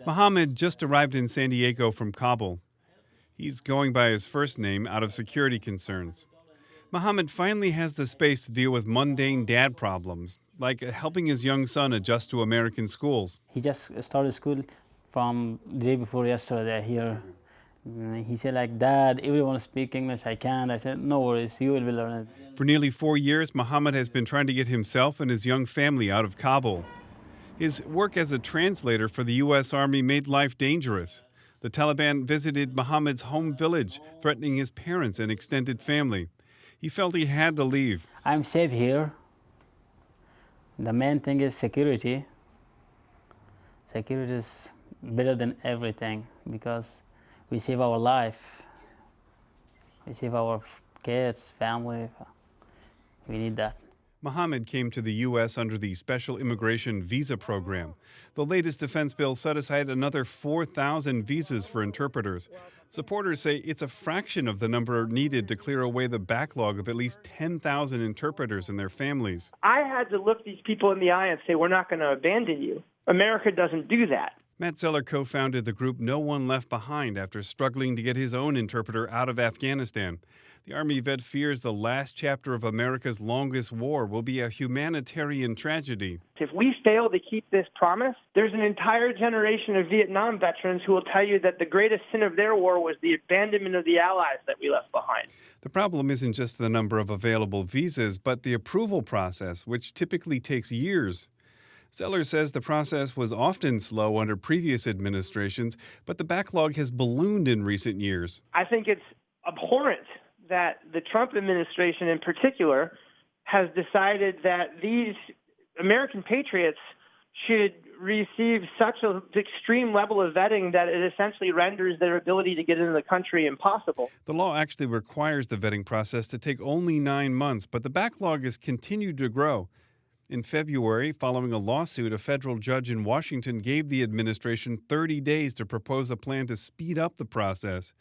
Mohammed just arrived in San Diego from Kabul. He's going by his first name out of security concerns. Mohammed finally has the space to deal with mundane dad problems, like helping his young son adjust to American schools. He just started school from the day before yesterday here. He said like, Dad, everyone speak English, I can't. I said, no worries, you will be learning. For nearly 4 years, Mohammed has been trying to get himself and his young family out of Kabul. His work as a translator for the U.S. Army made life dangerous. The Taliban visited Mohammed's home village, threatening his parents and extended family. He felt he had to leave. I'm safe here. The main thing is security. Security is better than everything because we save our life. We save our kids, family. We need that. Mohammed came to the U.S. under the Special Immigration Visa Program. The latest defense bill set aside another 4,000 visas for interpreters. Supporters say it's a fraction of the number needed to clear away the backlog of at least 10,000 interpreters and their families. I had to look these people in the eye and say, we're not going to abandon you. America doesn't do that. Matt Zeller co-founded the group No One Left Behind after struggling to get his own interpreter out of Afghanistan. The Army vet fears the last chapter of America's longest war will be a humanitarian tragedy. If we fail to keep this promise, there's an entire generation of Vietnam veterans who will tell you that the greatest sin of their war was the abandonment of the allies that we left behind. The problem isn't just the number of available visas, but the approval process, which typically takes years. Zeller says the process was often slow under previous administrations, but the backlog has ballooned in recent years. I think it's abhorrent that the Trump administration in particular has decided that these American patriots should receive such an extreme level of vetting that it essentially renders their ability to get into the country impossible. The law actually requires the vetting process to take only 9 months, but the backlog has continued to grow. In February, following a lawsuit, a federal judge in Washington gave the administration 30 days to propose a plan to speed up the process.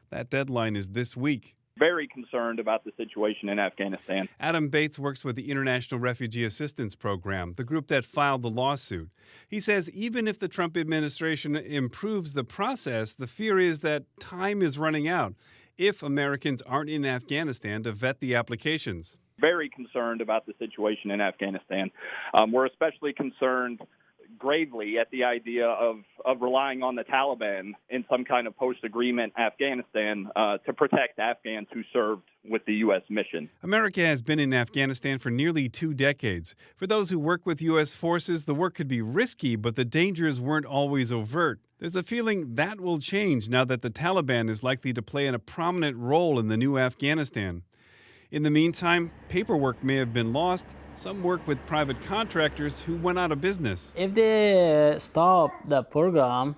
That deadline is this week. Very concerned about the situation in Afghanistan. Adam Bates works with the International Refugee Assistance Program, the group that filed the lawsuit. He says even if the Trump administration improves the process, the fear is that time is running out if Americans aren't in Afghanistan to vet the applications. Very concerned about the situation in Afghanistan. We're especially concerned gravely at the idea of relying on the Taliban in some kind of post-agreement Afghanistan to protect Afghans who served with the U.S. mission. America has been in Afghanistan for nearly 2 decades. For those who work with U.S. forces, the work could be risky, but the dangers weren't always overt. There's a feeling that will change now that the Taliban is likely to play a prominent role in the new Afghanistan. In the meantime, paperwork may have been lost. Some work with private contractors who went out of business. If they stop the program,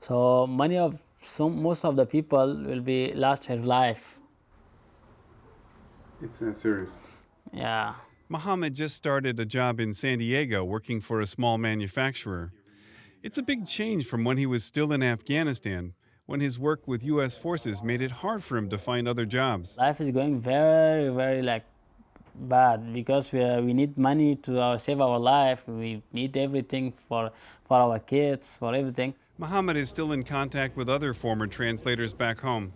so most of the people will be lost their life. It's that serious. Yeah. Mohammed just started a job in San Diego working for a small manufacturer. It's a big change from when he was still in Afghanistan, when his work with U.S. forces made it hard for him to find other jobs. Life is going very, very bad because we need money to save our life. We need everything for our kids, for everything. Mohammed is still in contact with other former translators back home.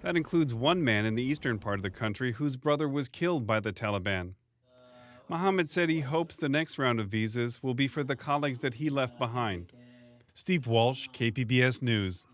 That includes one man in the eastern part of the country whose brother was killed by the Taliban. Mohammed said he hopes the next round of visas will be for the colleagues that he left behind. Steve Walsh, KPBS News.